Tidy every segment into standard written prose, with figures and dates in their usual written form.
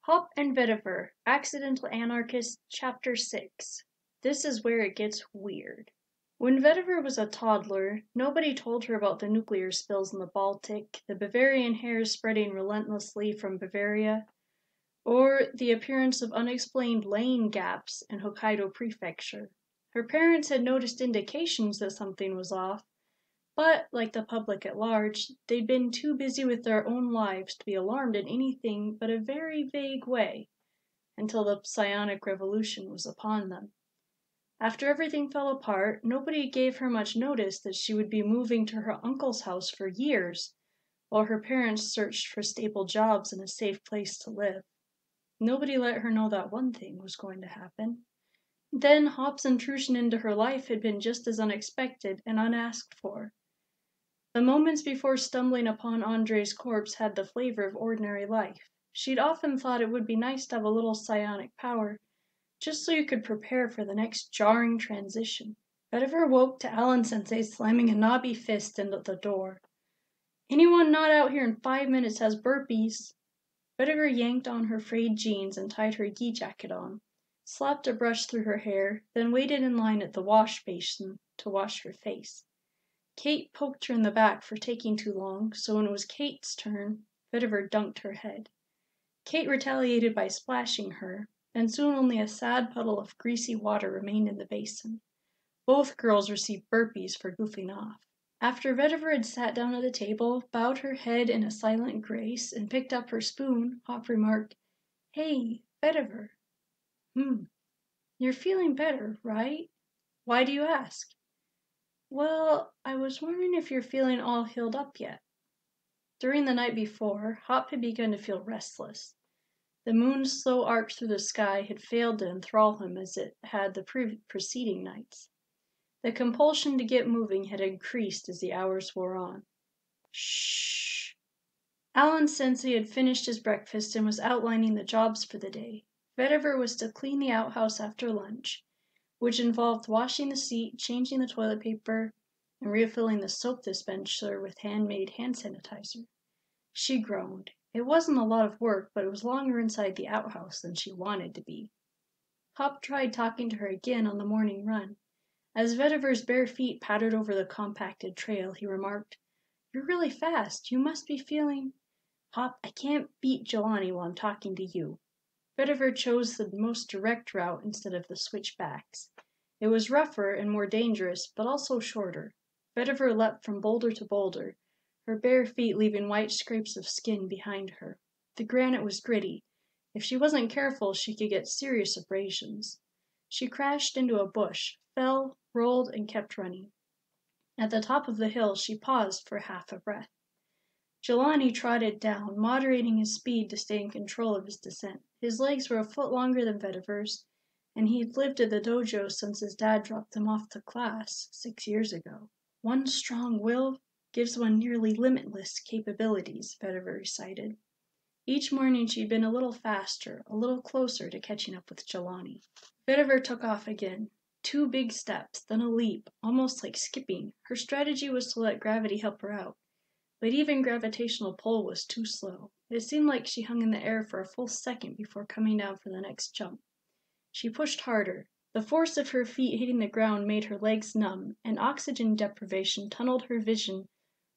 Hop and Vetiver, Accidental Anarchists, Chapter 6. This is where it gets weird. When Vetiver was a toddler, nobody told her about the nuclear spills in the Baltic, the Bavarian hares spreading relentlessly from Bavaria, or the appearance of unexplained lane gaps in Hokkaido Prefecture. Her parents had noticed indications that something was off, but, like the public at large, they'd been too busy with their own lives to be alarmed in anything but a very vague way, until the psionic revolution was upon them. After everything fell apart, nobody gave her much notice that she would be moving to her uncle's house for years, while her parents searched for stable jobs and a safe place to live. Nobody let her know that one thing was going to happen. Then Hop's intrusion into her life had been just as unexpected and unasked for. The moments before stumbling upon Andre's corpse had the flavor of ordinary life. She'd often thought it would be nice to have a little psionic power, just so you could prepare for the next jarring transition. Vetiver woke to Alan-sensei slamming a knobby fist into the door. "Anyone not out here in 5 minutes has burpees." Vetiver yanked on her frayed jeans and tied her gi jacket on, slapped a brush through her hair, then waited in line at the wash basin to wash her face. Kate poked her in the back for taking too long, so when it was Kate's turn, Vetiver dunked her head. Kate retaliated by splashing her, and soon only a sad puddle of greasy water remained in the basin. Both girls received burpees for goofing off. After Vetiver had sat down at the table, bowed her head in a silent grace, and picked up her spoon, Hop remarked, "Hey, Vetiver." You're feeling better, right? Why do you ask?" "Well, I was wondering if you're feeling all healed up yet." During the night before, Hop had begun to feel restless. The moon's slow arc through the sky had failed to enthrall him as it had the preceding nights. The compulsion to get moving had increased as the hours wore on. Shh! Alan-sensei had finished his breakfast and was outlining the jobs for the day. Vetiver was to clean the outhouse after lunch, which involved washing the seat, changing the toilet paper, and refilling the soap dispenser with handmade hand sanitizer. She groaned. It wasn't a lot of work, but it was longer inside the outhouse than she wanted to be. Hop tried talking to her again on the morning run. As Vetiver's bare feet pattered over the compacted trail, he remarked, "You're really fast. You must be feeling—" "Hop, I can't beat Jelani while I'm talking to you." Vetiver chose the most direct route instead of the switchbacks. It was rougher and more dangerous, but also shorter. Vetiver leapt from boulder to boulder, her bare feet leaving white scrapes of skin behind her. The granite was gritty. If she wasn't careful, she could get serious abrasions. She crashed into a bush, fell, rolled, and kept running. At the top of the hill, she paused for half a breath. Jelani trotted down, moderating his speed to stay in control of his descent. His legs were a foot longer than Vetiver's, and he'd lived at the dojo since his dad dropped him off to class 6 years ago. "One strong will gives one nearly limitless capabilities," Vetiver recited. Each morning she'd been a little faster, a little closer to catching up with Jelani. Vetiver took off again. 2 big steps, then a leap, almost like skipping. Her strategy was to let gravity help her out. But even gravitational pull was too slow. It seemed like she hung in the air for a full second before coming down for the next jump. She pushed harder. The force of her feet hitting the ground made her legs numb, and oxygen deprivation tunneled her vision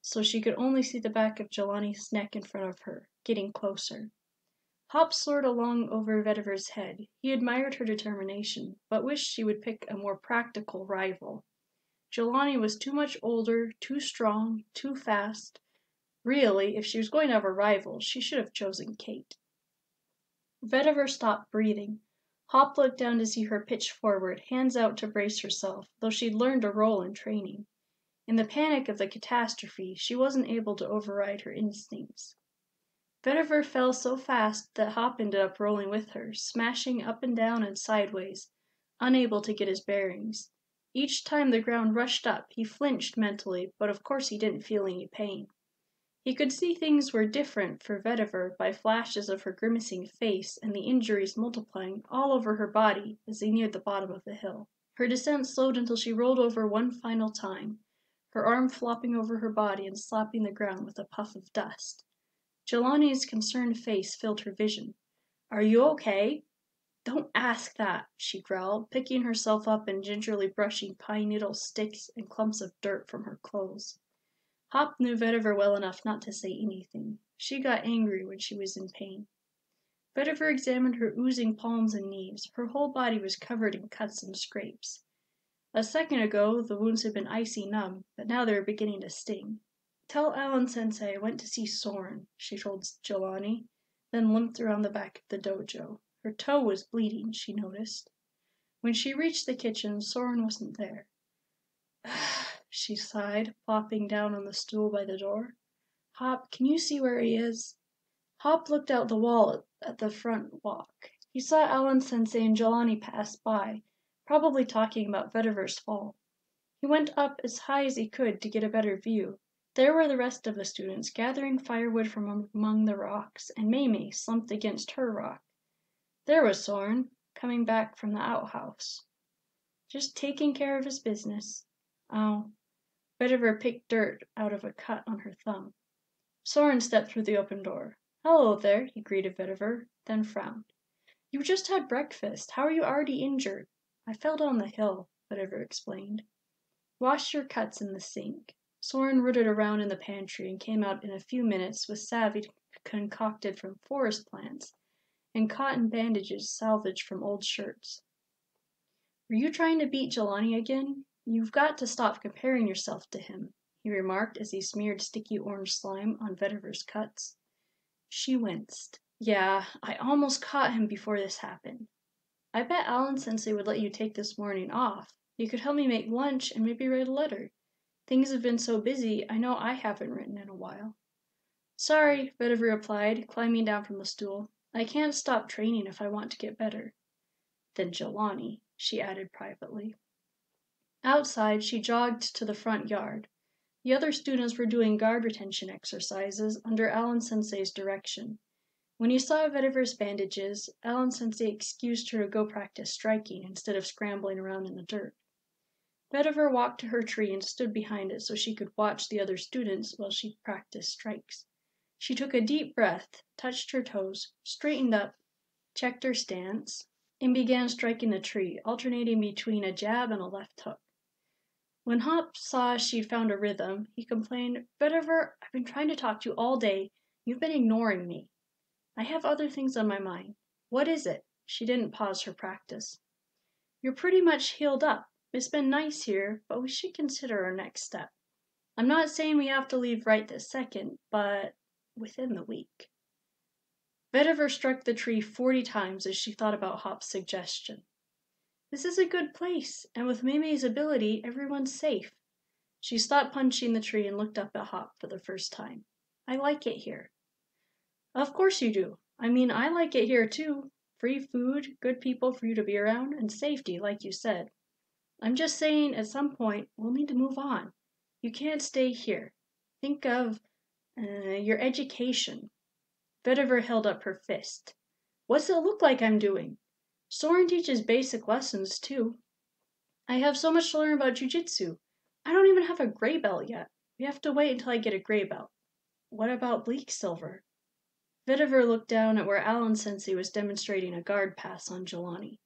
so she could only see the back of Jelani's neck in front of her, getting closer. Hop soared along over Vetiver's head. He admired her determination, but wished she would pick a more practical rival. Jelani was too much older, too strong, too fast. Really, if she was going to have a rival, she should have chosen Kate. Vetiver stopped breathing. Hop looked down to see her pitch forward, hands out to brace herself, though she'd learned a role in training. In the panic of the catastrophe, she wasn't able to override her instincts. Vetiver fell so fast that Hop ended up rolling with her, smashing up and down and sideways, unable to get his bearings. Each time the ground rushed up, he flinched mentally, but of course he didn't feel any pain. He could see things were different for Vetiver by flashes of her grimacing face and the injuries multiplying all over her body as they neared the bottom of the hill. Her descent slowed until she rolled over one final time, her arm flopping over her body and slapping the ground with a puff of dust. Jelani's concerned face filled her vision. Are you okay? Don't ask that, she growled, picking herself up and gingerly brushing pine needle sticks and clumps of dirt from her clothes. Hop knew Vetiver well enough not to say anything. She got angry when she was in pain. Vetiver examined her oozing palms and knees. Her whole body was covered in cuts and scrapes. A second ago, the wounds had been icy numb, but now they were beginning to sting. Tell Alan-sensei I went to see Soren, she told Jelani, then limped around the back of the dojo. Her toe was bleeding, she noticed. When she reached the kitchen, Soren wasn't there. She sighed, plopping down on the stool by the door. Hop, can you see where he is? Hop looked out the wall at the front walk. He saw Alan-sensei and Jelani pass by, probably talking about Vetiver's fall. He went up as high as he could to get a better view. There were the rest of the students, gathering firewood from among the rocks, and Mamie slumped against her rock. There was Soren, coming back from the outhouse. Just taking care of his business. Oh. Vetiver picked dirt out of a cut on her thumb. Soren stepped through the open door. Hello there, he greeted Vetiver, then frowned. You just had breakfast. How are you already injured? I fell down the hill, Vetiver explained. Wash your cuts in the sink. Soren rooted around in the pantry and came out in a few minutes with salve concocted from forest plants and cotton bandages salvaged from old shirts. Were you trying to beat Jelani again? You've got to stop comparing yourself to him, he remarked as he smeared sticky orange slime on Vetiver's cuts. She winced. Yeah, I almost caught him before this happened. I bet Alan-sensei would let you take this morning off. You could help me make lunch and maybe write a letter. Things have been so busy, I know I haven't written in a while. Sorry, Vetiver replied, climbing down from the stool. I can't stop training if I want to get better. Then Jelani, she added privately. Outside, she jogged to the front yard. The other students were doing guard retention exercises under Alan-sensei's direction. When he saw Vetiver's bandages, Alan-sensei excused her to go practice striking instead of scrambling around in the dirt. Vetiver walked to her tree and stood behind it so she could watch the other students while she practiced strikes. She took a deep breath, touched her toes, straightened up, checked her stance, and began striking the tree, alternating between a jab and a left hook. When Hop saw she'd found a rhythm, he complained, Vetiver, I've been trying to talk to you all day. You've been ignoring me. I have other things on my mind. What is it? She didn't pause her practice. You're pretty much healed up. It's been nice here, but we should consider our next step. I'm not saying we have to leave right this second, but within the week. Vetiver struck the tree 40 times as she thought about Hop's suggestion. This is a good place, and with Mei's ability, everyone's safe. She stopped punching the tree and looked up at Hop for the first time. I like it here. Of course you do. I mean, I like it here too. Free food, good people for you to be around, and safety, like you said. I'm just saying, at some point, we'll need to move on. You can't stay here. Think of your education. Vetiver held up her fist. What's it look like I'm doing? Soren teaches basic lessons, too. I have so much to learn about jujitsu. I don't even have a gray belt yet. We have to wait until I get a gray belt. What about bleak silver? Vetiver looked down at where Alan-sensei was demonstrating a guard pass on Jelani.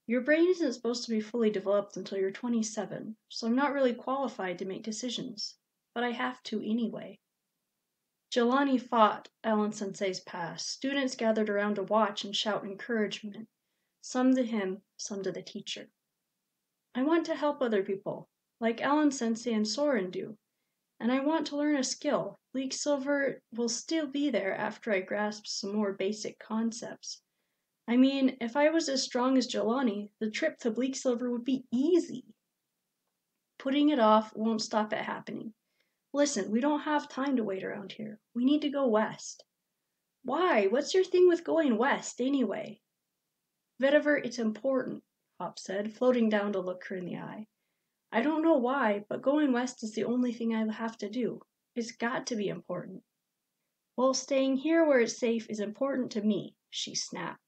Your brain isn't supposed to be fully developed until you're 27, so I'm not really qualified to make decisions. But I have to anyway. Jelani fought Alan-sensei's pass. Students gathered around to watch and shout encouragement. Some to him, some to the teacher. I want to help other people, like Alan-sensei and Soren do. And I want to learn a skill. Bleak silver will still be there after I grasp some more basic concepts. I mean, if I was as strong as Jelani, the trip to bleak silver would be easy. Putting it off won't stop it happening. Listen, we don't have time to wait around here. We need to go west. Why? What's your thing with going west, anyway? Vetiver, it's important, Hop said, floating down to look her in the eye. I don't know why, but going west is the only thing I have to do. It's got to be important. Well, staying here where it's safe is important to me, she snapped.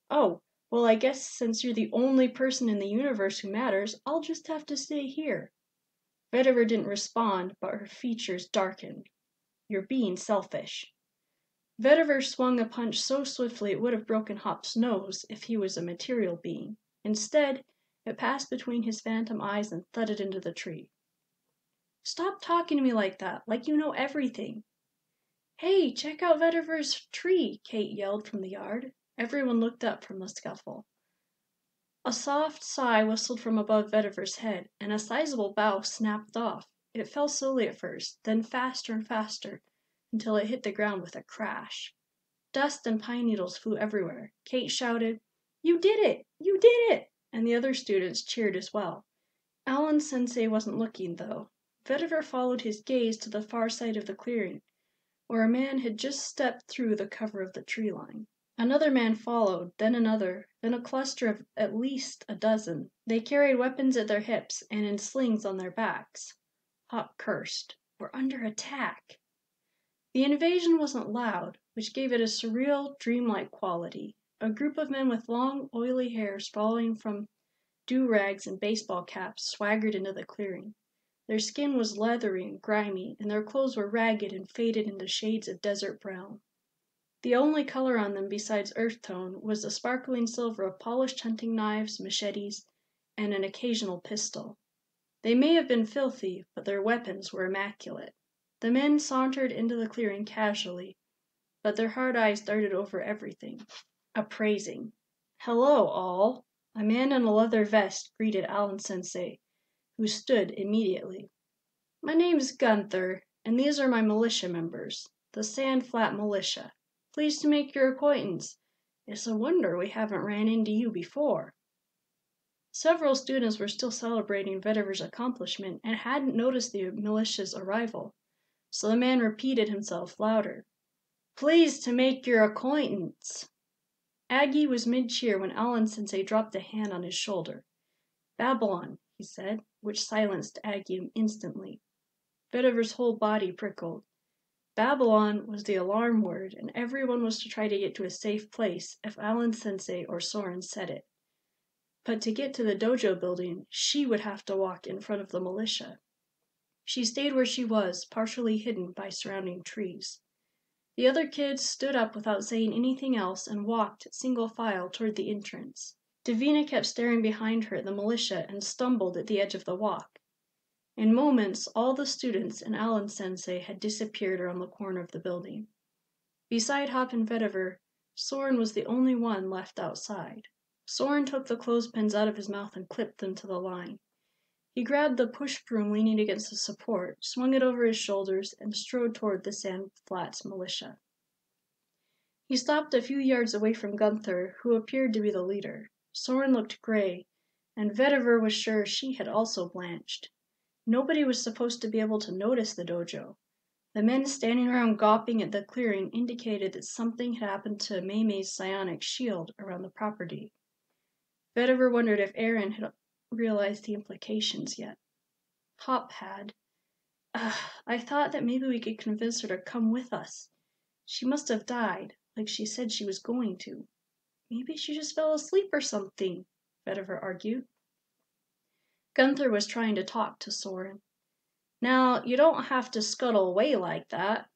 Oh, well, I guess since you're the only person in the universe who matters, I'll just have to stay here. Vetiver didn't respond, but her features darkened. You're being selfish. Vetiver swung a punch so swiftly it would have broken Hop's nose if he was a material being. Instead, it passed between his phantom eyes and thudded into the tree. "Stop talking to me like that, like you know everything." "Hey, check out Vetiver's tree," Kate yelled from the yard. Everyone looked up from the scuffle. A soft sigh whistled from above Vetiver's head, and a sizable bough snapped off. It fell slowly at first, then faster and faster, until it hit the ground with a crash. Dust and pine needles flew everywhere. Kate shouted, "You did it! You did it!" and the other students cheered as well. Alan Sensei wasn't looking, though. Vetiver followed his gaze to the far side of the clearing, where a man had just stepped through the cover of the tree line. Another man followed, then another, then a cluster of at least a dozen. They carried weapons at their hips and in slings on their backs. Hop cursed. "We're under attack." The invasion wasn't loud, which gave it a surreal, dreamlike quality. A group of men with long, oily hair sprawling from do-rags and baseball caps swaggered into the clearing. Their skin was leathery and grimy, and their clothes were ragged and faded into shades of desert brown. The only color on them besides earth tone was the sparkling silver of polished hunting knives, machetes, and an occasional pistol. They may have been filthy, but their weapons were immaculate. The men sauntered into the clearing casually, but their hard eyes darted over everything, appraising. "Hello, all." A man in a leather vest greeted Alan Sensei, who stood immediately. "My name's Gunther, and these are my militia members, the Sandflat Militia. Pleased to make your acquaintance. It's a wonder we haven't ran into you before." Several students were still celebrating Vetiver's accomplishment and hadn't noticed the militia's arrival, so the man repeated himself louder. "Pleased to make your acquaintance." Aggie was mid-cheer when Alan Sensei dropped a hand on his shoulder. "Babylon," he said, which silenced Aggie instantly. Vetiver's whole body prickled. Babylon was the alarm word, and everyone was to try to get to a safe place if Alan Sensei or Soren said it. But to get to the dojo building, she would have to walk in front of the militia. She stayed where she was, partially hidden by surrounding trees. The other kids stood up without saying anything else and walked single file toward the entrance. Davina kept staring behind her at the militia and stumbled at the edge of the walk. In moments, all the students and Alan Sensei had disappeared around the corner of the building. Beside Hop and Vetiver, Soren was the only one left outside. Soren took the clothespins out of his mouth and clipped them to the line. He grabbed the push broom leaning against the support, swung it over his shoulders, and strode toward the Sandflats militia. He stopped a few yards away from Gunther, who appeared to be the leader. Soren looked gray, and Vetiver was sure she had also blanched. Nobody was supposed to be able to notice the dojo. The men standing around gawping at the clearing indicated that something had happened to May's psionic shield around the property. Vetiver wondered if Aaron had realized the implications yet. Hop had. I thought that maybe we could convince her to come with us. She must have died, like she said she was going to. Maybe she just fell asleep or something, Vetiver argued. Gunther was trying to talk to Soren. "Now, you don't have to scuttle away like that.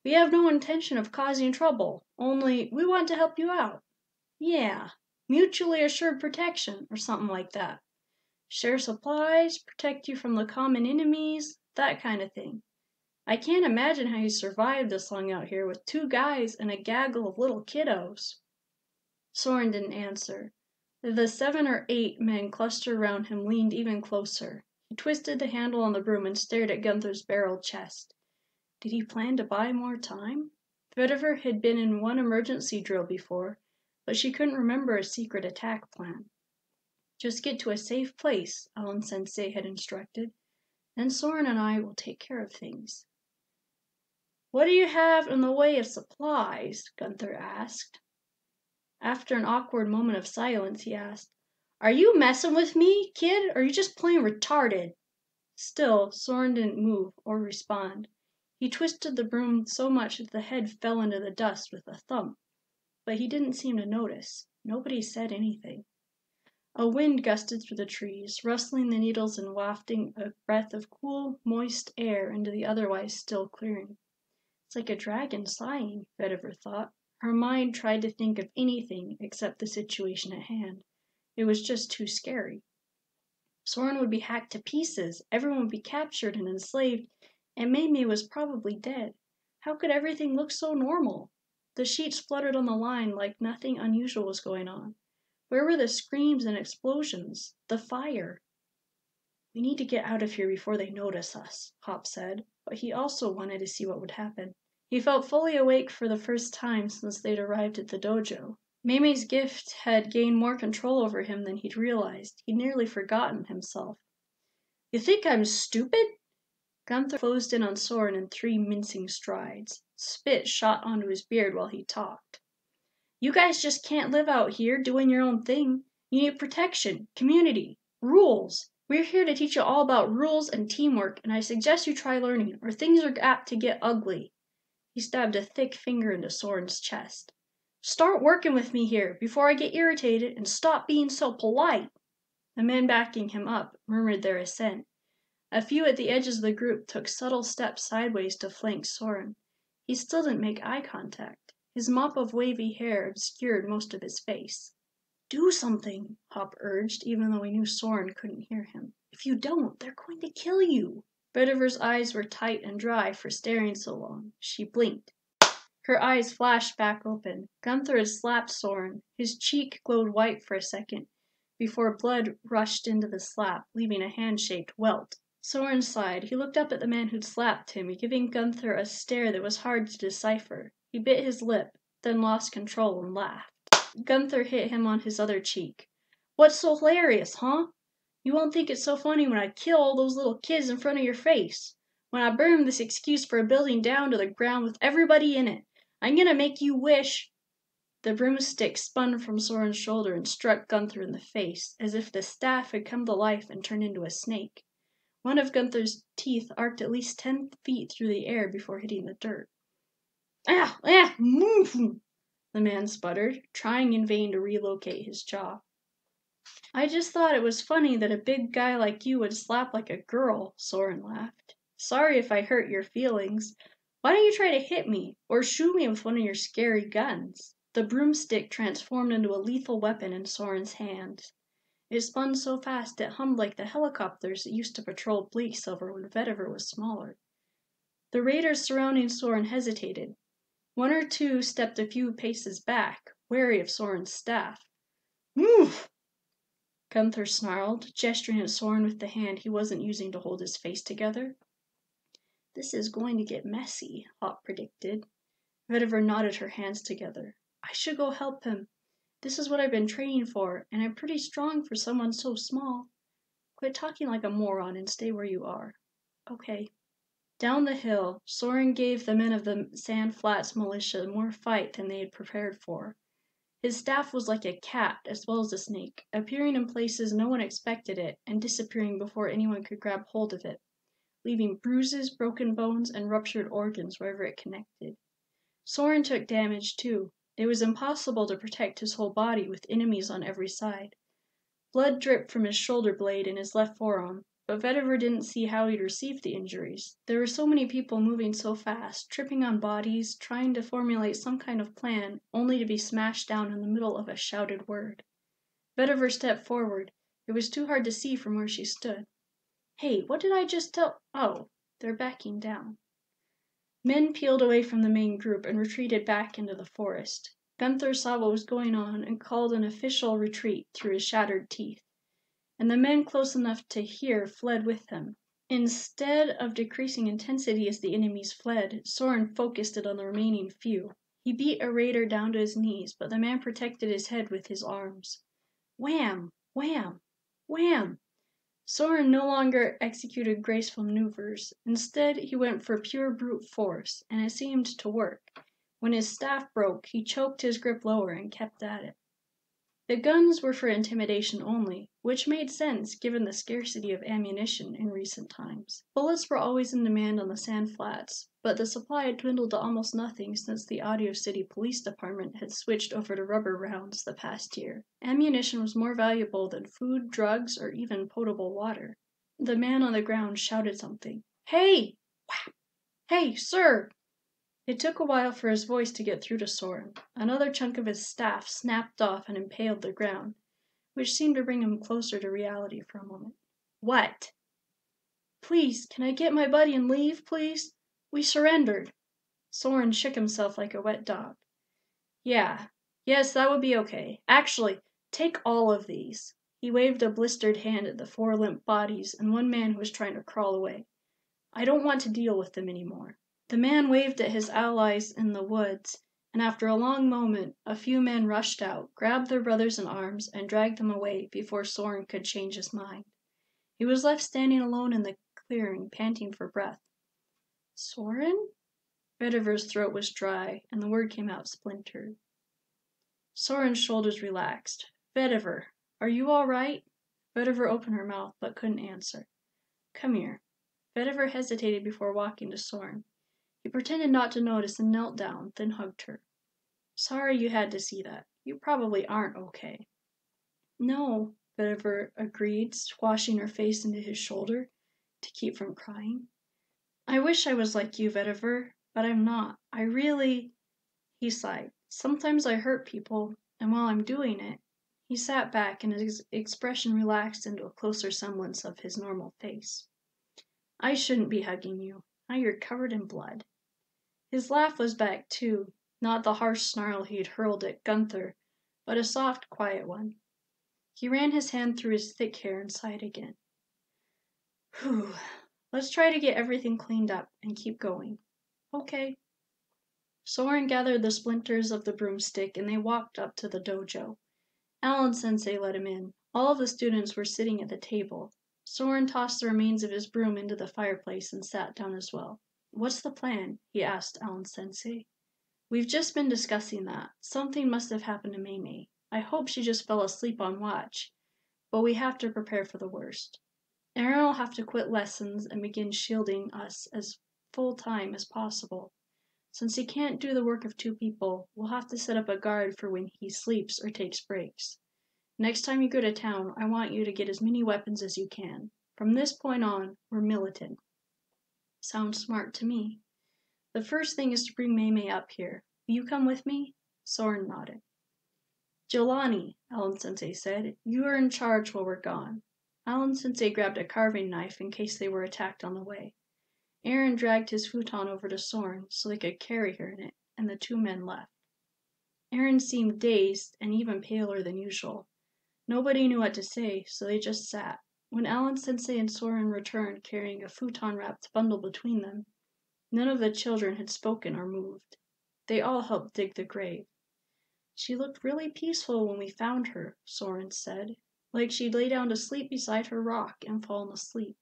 We have no intention of causing trouble, only we want to help you out. Yeah, mutually assured protection, or something like that. Share supplies, protect you from the common enemies, that kind of thing. I can't imagine how you survived this long out here with 2 guys and a gaggle of little kiddos." Soren didn't answer. The 7 or 8 men clustered around him leaned even closer. He twisted the handle on the broom and stared at Gunther's barreled chest. Did he plan to buy more time? Vetiver had been in one emergency drill before, but she couldn't remember a secret attack plan. "Just get to a safe place," Alan Sensei had instructed. "Then Soren and I will take care of things." "What do you have in the way of supplies?" Gunther asked. After an awkward moment of silence, he asked, "Are you messing with me, kid, or are you just plain retarded?" Still, Soren didn't move or respond. He twisted the broom so much that the head fell into the dust with a thump, but he didn't seem to notice. Nobody said anything. A wind gusted through the trees, rustling the needles and wafting a breath of cool, moist air into the otherwise still clearing. It's like a dragon sighing, Vetiver thought. Her mind tried to think of anything except the situation at hand. It was just too scary. Soren would be hacked to pieces, everyone would be captured and enslaved, and Mamie was probably dead. How could everything look so normal? The sheets fluttered on the line like nothing unusual was going on. Where were the screams and explosions? The fire? We need to get out of here before they notice us, Hop said, but he also wanted to see what would happen. He felt fully awake for the first time since they'd arrived at the dojo. Mamie's gift had gained more control over him than he'd realized. He'd nearly forgotten himself. You think I'm stupid? Gunther closed in on Soren in 3 mincing strides. Spit shot onto his beard while he talked. You guys just can't live out here doing your own thing. You need protection, community, rules. We're here to teach you all about rules and teamwork, and I suggest you try learning, or things are apt to get ugly. He stabbed a thick finger into Soren's chest. Start working with me here, before I get irritated, and stop being so polite. The men backing him up murmured their assent. A few at the edges of the group took subtle steps sideways to flank Soren. He still didn't make eye contact. His mop of wavy hair obscured most of his face. Do something, Hop urged, even though he knew Soren couldn't hear him. If you don't, they're going to kill you. Vetiver's eyes were tight and dry for staring so long. She blinked. Her eyes flashed back open. Gunther had slapped Soren. His cheek glowed white for a second, before blood rushed into the slap, leaving a hand-shaped welt. Soren sighed. He looked up at the man who'd slapped him, giving Gunther a stare that was hard to decipher. He bit his lip, then lost control and laughed. Gunther hit him on his other cheek. What's so hilarious, huh? You won't think it's so funny when I kill all those little kids in front of your face. When I burn this excuse for a building down to the ground with everybody in it. I'm gonna make you wish. The broomstick spun from Soren's shoulder and struck Gunther in the face, as if the staff had come to life and turned into a snake. One of Gunther's teeth arced at least 10 feet through the air before hitting the dirt. Move! The man sputtered, trying in vain to relocate his jaw. I just thought it was funny that a big guy like you would slap like a girl, Soren laughed. Sorry if I hurt your feelings. Why don't you try to hit me, or shoot me with one of your scary guns? The broomstick transformed into a lethal weapon in Soren's hands. It spun so fast it hummed like the helicopters that used to patrol Bleak Silver when Vetiver was smaller. The raiders surrounding Soren hesitated. 1 or 2 stepped a few paces back, wary of Soren's staff. Move! Gunther snarled, gesturing at Soren with the hand he wasn't using to hold his face together. This is going to get messy, Hop predicted. Vetiver nodded her hands together. I should go help him. This is what I've been training for, and I'm pretty strong for someone so small. Quit talking like a moron and stay where you are. Okay. Down the hill, Soren gave the men of the Sand Flats militia more fight than they had prepared for. His staff was like a cat as well as a snake, appearing in places no one expected it and disappearing before anyone could grab hold of it, leaving bruises, broken bones, and ruptured organs wherever it connected. Soren took damage too. It was impossible to protect his whole body with enemies on every side. Blood dripped from his shoulder blade and his left forearm, but Vetiver didn't see how he'd received the injuries. There were so many people moving so fast, tripping on bodies, trying to formulate some kind of plan, only to be smashed down in the middle of a shouted word. Vetiver stepped forward. It was too hard to see from where she stood. Hey, what did I just tell? Oh, they're backing down. Men peeled away from the main group and retreated back into the forest. Gunther saw what was going on and called an official retreat through his shattered teeth, and the men close enough to hear fled with him. Instead of decreasing intensity as the enemies fled, Soren focused it on the remaining few. He beat a raider down to his knees, but the man protected his head with his arms. Wham! Wham! Wham! Soren no longer executed graceful maneuvers. Instead, he went for pure brute force, and it seemed to work. When his staff broke, he choked his grip lower and kept at it. The guns were for intimidation only, which made sense given the scarcity of ammunition in recent times. Bullets were always in demand on the Sand Flats, but the supply had dwindled to almost nothing since the Audio City Police Department had switched over to rubber rounds the past year. Ammunition was more valuable than food, drugs, or even potable water. The man on the ground shouted something. Hey! Whap! Hey, sir! It took a while for his voice to get through to Soren. Another chunk of his staff snapped off and impaled the ground, which seemed to bring him closer to reality for a moment. What? Please, can I get my buddy and leave, please? We surrendered. Soren shook himself like a wet dog. Yes, that would be okay. Actually, take all of these. He waved a blistered hand at the 4 limp bodies and one man who was trying to crawl away. I don't want to deal with them anymore. The man waved at his allies in the woods, and after a long moment, a few men rushed out, grabbed their brothers in arms, and dragged them away before Soren could change his mind. He was left standing alone in the clearing, panting for breath. Soren? Vetiver's throat was dry, and the word came out splintered. Soren's shoulders relaxed. Vetiver, are you all right? Vetiver opened her mouth, but couldn't answer. Come here. Vetiver hesitated before walking to Soren. He pretended not to notice and knelt down, then hugged her. Sorry you had to see that. You probably aren't okay. No, Vetiver agreed, squashing her face into his shoulder to keep from crying. I wish I was like you, Vetiver, but I'm not. He sighed. Sometimes I hurt people, and while I'm doing it, he sat back and his expression relaxed into a closer semblance of his normal face. I shouldn't be hugging you. Now you're covered in blood. His laugh was back too, not the harsh snarl he'd hurled at Gunther, but a soft, quiet one. He ran his hand through his thick hair and sighed again. Whew. Let's try to get everything cleaned up and keep going. Okay. Soren gathered the splinters of the broomstick and they walked up to the dojo. Alan-sensei let him in. All of the students were sitting at the table. Soren tossed the remains of his broom into the fireplace and sat down as well. What's the plan? He asked Alan-sensei. We've just been discussing that. Something must have happened to Mei. I hope she just fell asleep on watch. But we have to prepare for the worst. Aaron will have to quit lessons and begin shielding us as full-time as possible. Since he can't do the work of 2 people, we'll have to set up a guard for when he sleeps or takes breaks. Next time you go to town, I want you to get as many weapons as you can. From this point on, we're militant. Sounds smart to me. The first thing is to bring Mei up here. Will you come with me? Soren nodded. Jelani, Alan-sensei said, you are in charge while we're gone. Alan-sensei grabbed a carving knife in case they were attacked on the way. Aaron dragged his futon over to Soren so they could carry her in it, and the 2 men left. Aaron seemed dazed and even paler than usual. Nobody knew what to say, so they just sat. When Alan-sensei and Soren returned carrying a futon-wrapped bundle between them, none of the children had spoken or moved. They all helped dig the grave. She looked really peaceful when we found her, Soren said, like she'd lay down to sleep beside her rock and fallen asleep.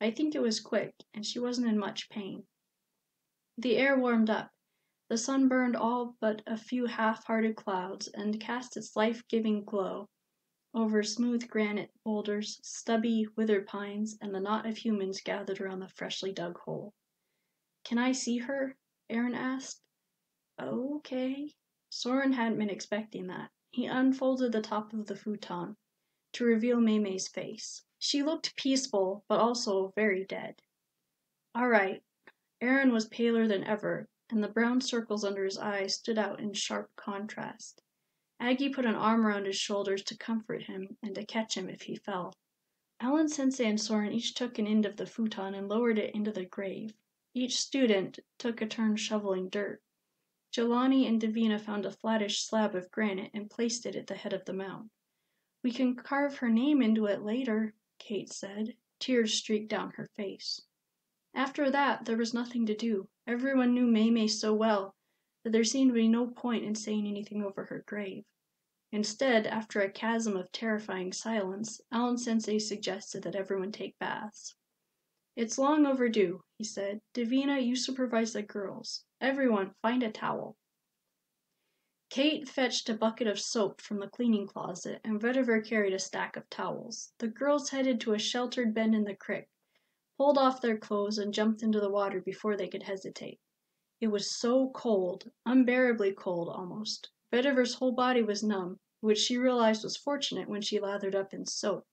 I think it was quick, and she wasn't in much pain. The air warmed up. The sun burned all but a few half-hearted clouds and cast its life-giving glow over smooth granite boulders, stubby, withered pines, and the knot of humans gathered around the freshly dug hole. Can I see her? Aaron asked. Okay. Soren hadn't been expecting that. He unfolded the top of the futon to reveal Mei's face. She looked peaceful, but also very dead. All right. Aaron was paler than ever, and the brown circles under his eyes stood out in sharp contrast. Aggie put an arm around his shoulders to comfort him and to catch him if he fell. Alan-sensei and Soren each took an end of the futon and lowered it into the grave. Each student took a turn shoveling dirt. Jelani and Davina found a flattish slab of granite and placed it at the head of the mound. We can carve her name into it later, Kate said. Tears streaked down her face. After that, there was nothing to do. Everyone knew Mei so well that there seemed to be no point in saying anything over her grave. Instead, after a chasm of terrifying silence, Alan-sensei suggested that everyone take baths. It's long overdue, he said. Davina, you supervise the girls. Everyone, find a towel. Kate fetched a bucket of soap from the cleaning closet, and Vetiver carried a stack of towels. The girls headed to a sheltered bend in the creek, pulled off their clothes, and jumped into the water before they could hesitate. It was so cold, unbearably cold almost. Vetiver's whole body was numb, which she realized was fortunate when she lathered up in soap.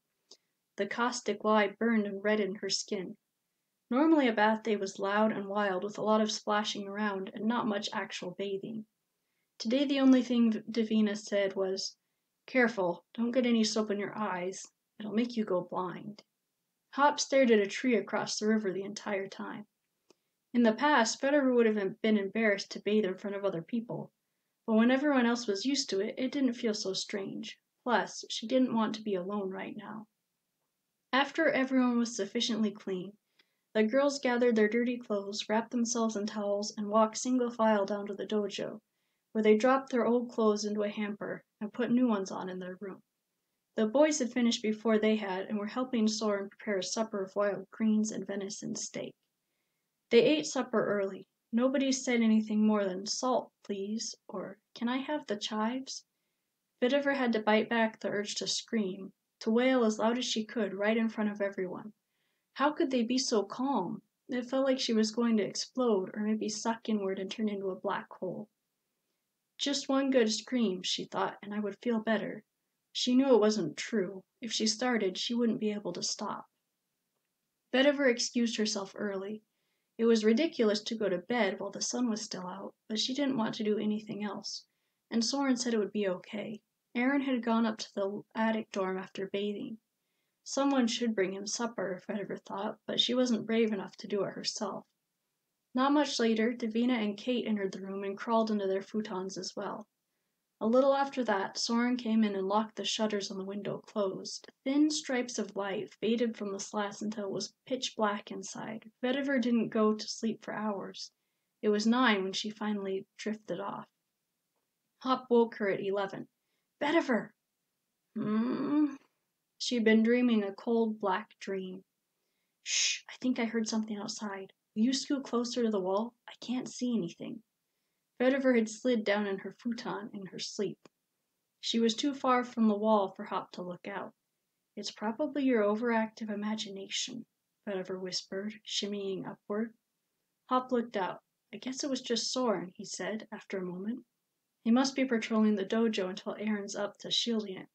The caustic lye burned and reddened her skin. Normally a bath day was loud and wild with a lot of splashing around and not much actual bathing. Today the only thing Davina said was, "Careful, don't get any soap in your eyes. It'll make you go blind." Hop stared at a tree across the river the entire time. In the past, Vetiver would have been embarrassed to bathe in front of other people, but when everyone else was used to it, it didn't feel so strange. Plus, she didn't want to be alone right now. After everyone was sufficiently clean, the girls gathered their dirty clothes, wrapped themselves in towels, and walked single file down to the dojo, where they dropped their old clothes into a hamper and put new ones on in their room. The boys had finished before they had and were helping Soren prepare a supper of wild greens and venison steak. They ate supper early. Nobody said anything more than "salt, please," or "can I have the chives?" Vetiver had to bite back the urge to scream, to wail as loud as she could right in front of everyone. How could they be so calm? It felt like she was going to explode or maybe suck inward and turn into a black hole. Just one good scream, she thought, and I would feel better. She knew it wasn't true. If she started, she wouldn't be able to stop. Vetiver excused herself early. It was ridiculous to go to bed while the sun was still out, but she didn't want to do anything else, and Soren said it would be okay. Aaron had gone up to the attic dorm after bathing. Someone should bring him supper, Vetiver thought, but she wasn't brave enough to do it herself. Not much later, Davina and Kate entered the room and crawled into their futons as well. A little after that, Soren came in and locked the shutters on the window closed. Thin stripes of light faded from the slats until it was pitch black inside. Vetiver didn't go to sleep for hours. It was 9 when she finally drifted off. Hop woke her at 11. "Vetiver!" She'd been dreaming a cold, black dream. "Shh, I think I heard something outside. Will you scoot closer to the wall? I can't see anything." Vetiver had slid down in her futon in her sleep. She was too far from the wall for Hop to look out. "It's probably your overactive imagination," Vetiver whispered, shimmying upward. Hop looked out. "I guess it was just Soren," he said, after a moment. "He must be patrolling the dojo until Aaron's up to shielding it.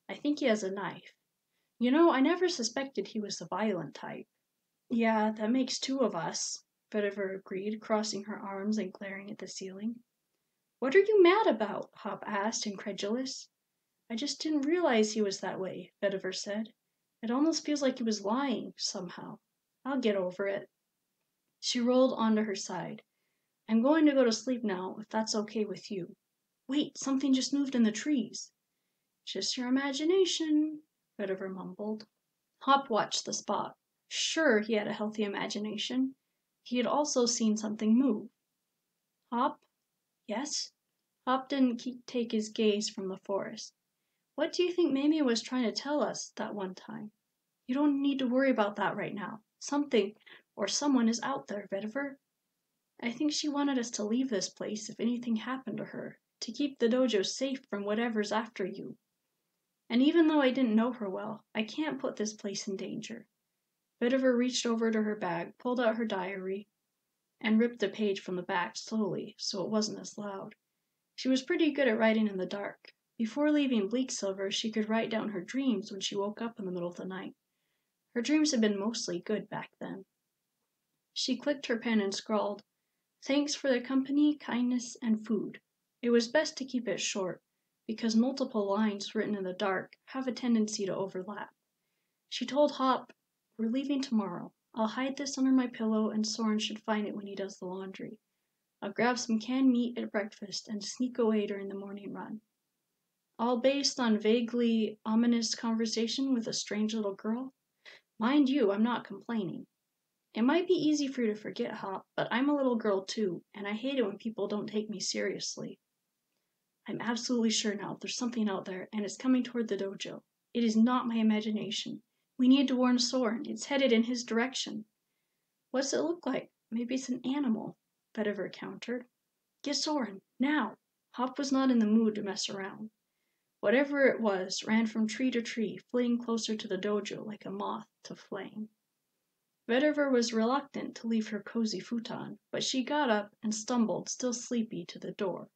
I think he has a knife. You know, I never suspected he was the violent type." "Yeah, that makes 2 of us," Vetiver agreed, crossing her arms and glaring at the ceiling. "What are you mad about?" Hop asked, incredulous. "I just didn't realize he was that way," Vetiver said. "It almost feels like he was lying, somehow. I'll get over it." She rolled onto her side. "I'm going to go to sleep now, if that's okay with you." "Wait, something just moved in the trees." "Just your imagination," Vetiver mumbled. Hop watched the spot. Sure, he had a healthy imagination. He had also seen something move. "Hop?" "Yes?" Hop didn't take his gaze from the forest. "What do you think Mamie was trying to tell us that one time?" "You don't need to worry about that right now. Something or someone is out there, Vetiver." "I think she wanted us to leave this place if anything happened to her, to keep the dojo safe from whatever's after you. And even though I didn't know her well, I can't put this place in danger." Vetiver reached over to her bag, pulled out her diary, and ripped a page from the back slowly, so it wasn't as loud. She was pretty good at writing in the dark. Before leaving Bleak Silver, she could write down her dreams when she woke up in the middle of the night. Her dreams had been mostly good back then. She clicked her pen and scrawled, "Thanks for the company, kindness, and food." It was best to keep it short, because multiple lines written in the dark have a tendency to overlap. She told Hop, "We're leaving tomorrow. I'll hide this under my pillow and Soren should find it when he does the laundry. I'll grab some canned meat at breakfast and sneak away during the morning run." All based on vaguely ominous conversation with a strange little girl? Mind you, I'm not complaining. It might be easy for you to forget, Hop, but I'm a little girl too, and I hate it when people don't take me seriously. I'm absolutely sure now there's something out there, and it's coming toward the dojo. It is not my imagination. We need to warn Soren. It's headed in his direction." "What's it look like? Maybe it's an animal," Vetiver countered. "Get Soren, now." Hop was not in the mood to mess around. Whatever it was ran from tree to tree, fleeing closer to the dojo like a moth to flame. Vetiver was reluctant to leave her cozy futon, but she got up and stumbled, still sleepy, to the door.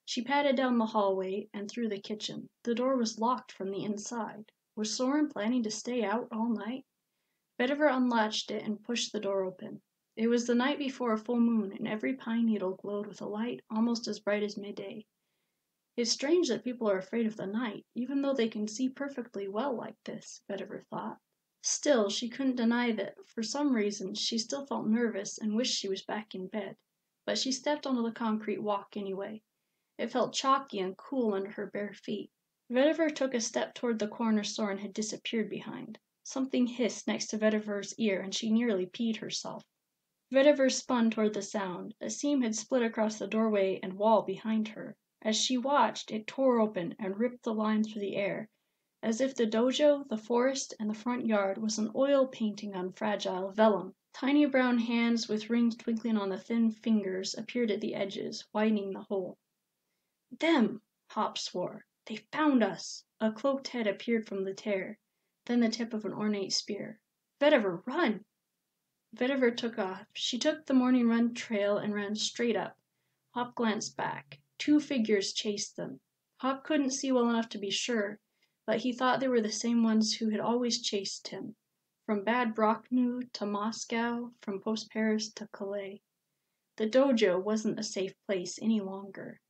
She padded down the hallway and through the kitchen. The door was locked from the inside. Was Soren planning to stay out all night? Vetiver unlatched it and pushed the door open. It was the night before a full moon, and every pine needle glowed with a light almost as bright as midday. It's strange that people are afraid of the night, even though they can see perfectly well like this, Vetiver thought. Still, she couldn't deny that, for some reason, she still felt nervous and wished she was back in bed. But she stepped onto the concrete walk anyway. It felt chalky and cool under her bare feet. Vetiver took a step toward the corner Soren had disappeared behind. Something hissed next to Vetiver's ear, and she nearly peed herself. Vetiver spun toward the sound. A seam had split across the doorway and wall behind her. As she watched, it tore open and ripped the line through the air, as if the dojo, the forest, and the front yard was an oil painting on fragile vellum. Tiny brown hands with rings twinkling on the thin fingers appeared at the edges, widening the hole. "Them!" Hop swore. "They found us!" A cloaked head appeared from the tear, then the tip of an ornate spear. "Vetiver, run!" Vetiver took off. She took the morning run trail and ran straight up. Hop glanced back. 2 figures chased them. Hop couldn't see well enough to be sure, but he thought they were the same ones who had always chased him, from Bad Brocknu to Moscow, from Post Paris to Calais. The dojo wasn't a safe place any longer.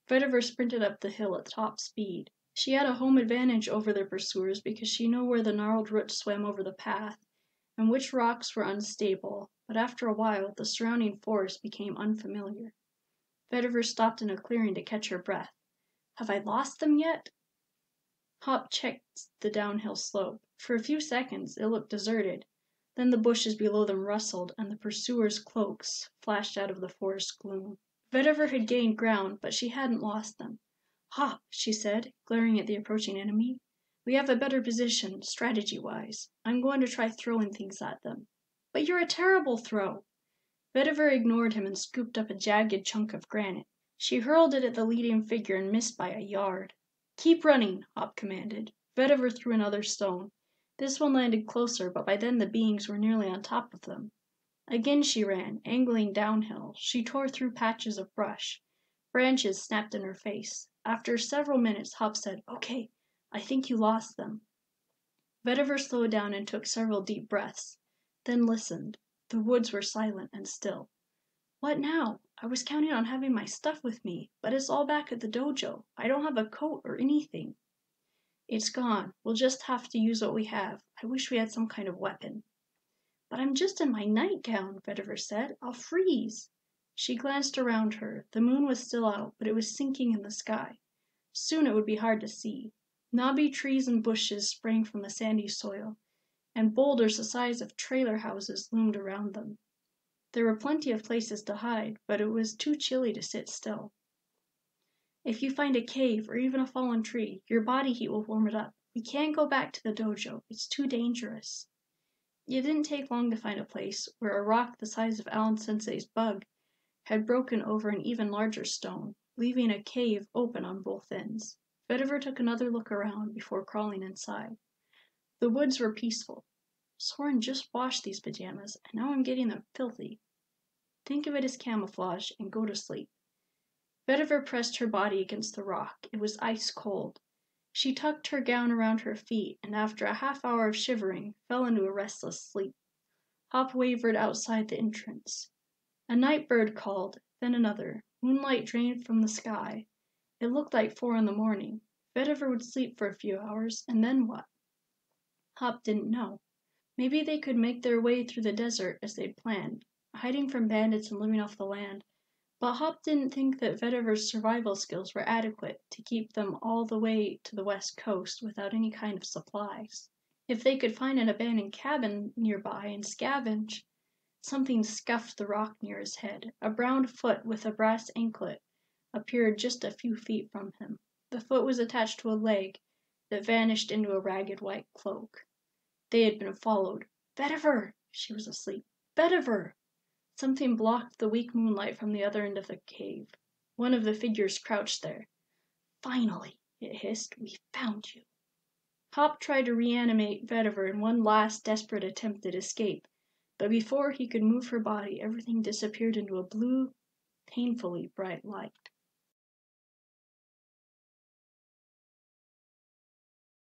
Vetiver sprinted up the hill at top speed. She had a home advantage over their pursuers because she knew where the gnarled roots swam over the path, and which rocks were unstable, but after a while the surrounding forest became unfamiliar. Vetiver stopped in a clearing to catch her breath. "Have I lost them yet?" Hop checked the downhill slope. For a few seconds it looked deserted. Then the bushes below them rustled, and the pursuers' cloaks flashed out of the forest gloom. Vetiver had gained ground, but she hadn't lost them. "Hop," she said, glaring at the approaching enemy. "We have a better position, strategy-wise. I'm going to try throwing things at them." "But you're a terrible throw!" Vetiver ignored him and scooped up a jagged chunk of granite. She hurled it at the leading figure and missed by a yard. "Keep running," Hop commanded. Vetiver threw another stone. This one landed closer, but by then the beings were nearly on top of them. Again she ran, angling downhill. She tore through patches of brush. Branches snapped in her face. After several minutes, Hop said, "Okay, I think you lost them." Vetiver slowed down and took several deep breaths, then listened. The woods were silent and still. "What now? I was counting on having my stuff with me, but it's all back at the dojo. I don't have a coat or anything." "It's gone. We'll just have to use what we have. I wish we had some kind of weapon." "But I'm just in my nightgown," Vetiver said. "I'll freeze." She glanced around her. The moon was still out, but it was sinking in the sky. Soon it would be hard to see. Knobby trees and bushes sprang from the sandy soil, and boulders the size of trailer houses loomed around them. There were plenty of places to hide, but it was too chilly to sit still. "If you find a cave or even a fallen tree, your body heat will warm it up. We can't go back to the dojo. It's too dangerous." It didn't take long to find a place where a rock the size of Alan Sensei's bug had broken over an even larger stone, leaving a cave open on both ends. Vetiver took another look around before crawling inside. The woods were peaceful. Soren just washed these pajamas, and now I'm getting them filthy. Think of it as camouflage and go to sleep. Vetiver pressed her body against the rock. It was ice cold. She tucked her gown around her feet, and after a half hour of shivering, fell into a restless sleep. Hop wavered outside the entrance. A night bird called, then another. Moonlight drained from the sky. It looked like 4 a.m. Vetiver would sleep for a few hours, and then what? Hop didn't know. Maybe they could make their way through the desert as they'd planned, hiding from bandits and living off the land, but Hop didn't think that Vetiver's survival skills were adequate to keep them all the way to the west coast without any kind of supplies. If they could find an abandoned cabin nearby and scavenge. Something scuffed the rock near his head. A brown foot with a brass anklet appeared just a few feet from him. The foot was attached to a leg that vanished into a ragged white cloak. They had been followed. "Vetiver!" She was asleep. "Vetiver!" Something blocked the weak moonlight from the other end of the cave. One of the figures crouched there. "Finally," it hissed, "we found you." Hop tried to reanimate Vetiver in one last desperate attempt at escape, but before he could move her body, everything disappeared into a blue, painfully bright light.